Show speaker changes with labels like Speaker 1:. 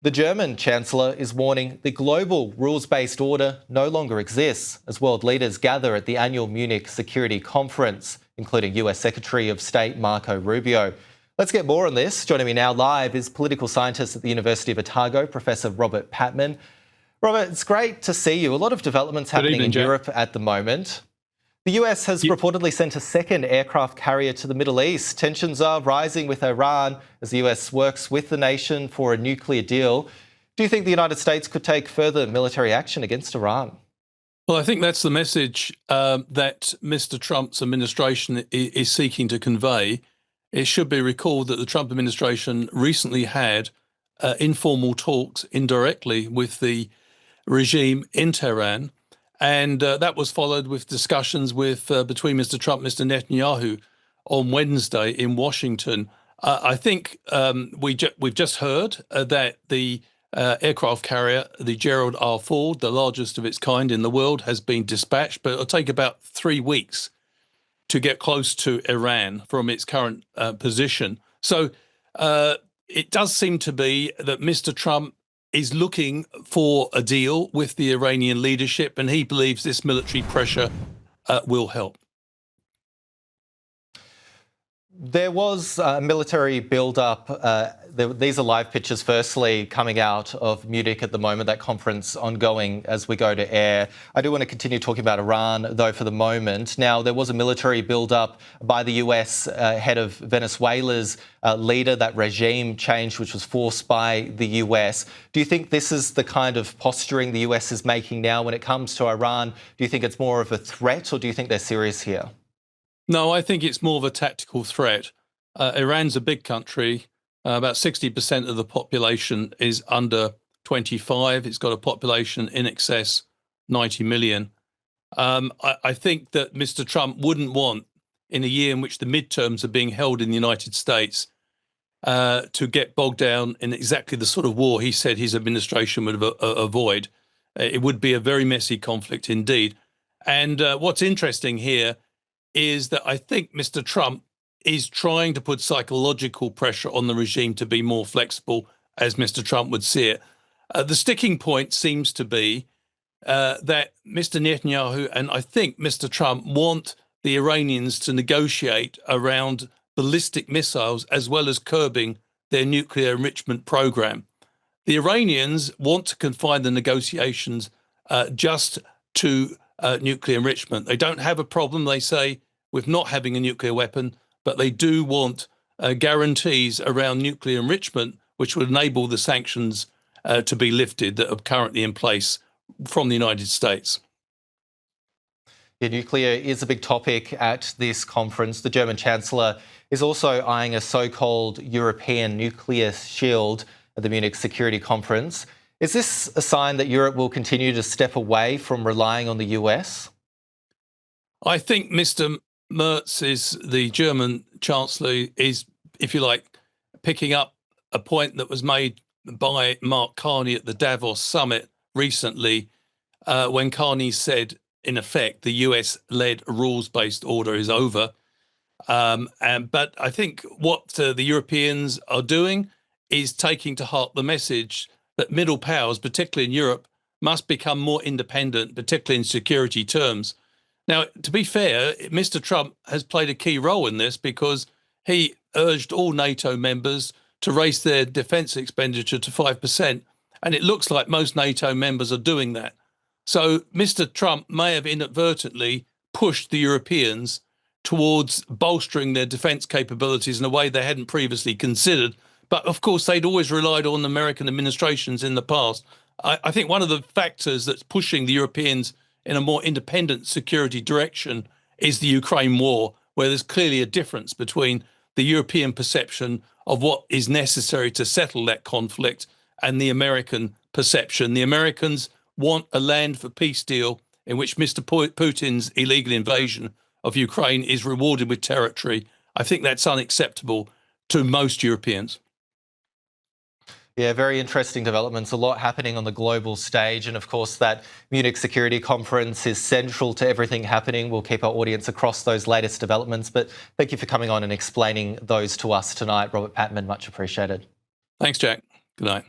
Speaker 1: The German Chancellor is warning the global rules-based order no longer exists as world leaders gather at the annual Munich Security Conference, including US Secretary of State Marco Rubio. Let's get more on this. Joining me now live is political scientist at the University of Otago, Professor Robert Patman. Robert, it's great to see you. A lot of developments happening in Europe at the moment. The US has reportedly sent a second aircraft carrier to the Middle East. Tensions are rising with Iran as the US works with the nation for a nuclear deal. Do you think the United States could take further military action against Iran?
Speaker 2: Well, I think that's the message that Mr. Trump's administration is seeking to convey. It should be recalled that the Trump administration recently had informal talks indirectly with the regime in Tehran. And that was followed with discussions between Mr. Trump and Mr. Netanyahu on Wednesday in Washington. I think we've just heard that the aircraft carrier, the Gerald R, the largest of its kind in the world, has been dispatched, but it'll take about 3 weeks to get close to Iran from its current position. So it does seem to be that Mr. Trump is looking for a deal with the Iranian leadership, and he believes this military pressure will help.
Speaker 1: There was a military build-up. These are live pictures, firstly, coming out of Munich at the moment, that conference ongoing as we go to air. I do want to continue talking about Iran, though, for the moment. Now, there was a military build-up by the US head of Venezuela's leader, that regime change which was forced by the US. Do you think this is the kind of posturing the US is making now when it comes to Iran? Do you think it's more of a threat, or do you think they're serious here?
Speaker 2: No, I think it's more of a tactical threat. Iran's a big country. About 60% of the population is under 25. It's got a population in excess 90 million. I think that Mr. Trump wouldn't want, in a year in which the midterms are being held in the United States, to get bogged down in exactly the sort of war he said his administration would avoid. It would be a very messy conflict indeed. And what's interesting here is that I think Mr. Trump is trying to put psychological pressure on the regime to be more flexible, as Mr. Trump would see it. The sticking point seems to be that Mr. Netanyahu and I think Mr. Trump want the Iranians to negotiate around ballistic missiles as well as curbing their nuclear enrichment program. The Iranians want to confine the negotiations just to nuclear enrichment. They don't have a problem, they say, with not having a nuclear weapon, but they do want guarantees around nuclear enrichment, which would enable the sanctions to be lifted that are currently in place from the United States.
Speaker 1: Yeah, nuclear is a big topic at this conference. The German Chancellor is also eyeing a so-called European nuclear shield at the Munich Security Conference. Is this a sign that Europe will continue to step away from relying on the US?
Speaker 2: I think Mr. Merz, the German Chancellor, is, if you like, picking up a point that was made by Mark Carney at the Davos summit recently, when Carney said, in effect, the US-led rules-based order is over. But I think what the Europeans are doing is taking to heart the message that middle powers, particularly in Europe, must become more independent, particularly in security terms. Now, to be fair, Mr. Trump has played a key role in this because he urged all NATO members to raise their defence expenditure to 5%. And it looks like most NATO members are doing that. So Mr. Trump may have inadvertently pushed the Europeans towards bolstering their defence capabilities in a way they hadn't previously considered. But of course, they'd always relied on American administrations in the past. I think one of the factors that's pushing the Europeans in a more independent security direction is the Ukraine war, where there's clearly a difference between the European perception of what is necessary to settle that conflict and the American perception. The Americans want a land for peace deal in which Mr. Putin's illegal invasion of Ukraine is rewarded with territory. I think that's unacceptable to most Europeans.
Speaker 1: Yeah, very interesting developments. A lot happening on the global stage. And of course, that Munich Security Conference is central to everything happening. We'll keep our audience across those latest developments. But thank you for coming on and explaining those to us tonight, Robert Patman. Much appreciated.
Speaker 2: Thanks, Jack. Good night.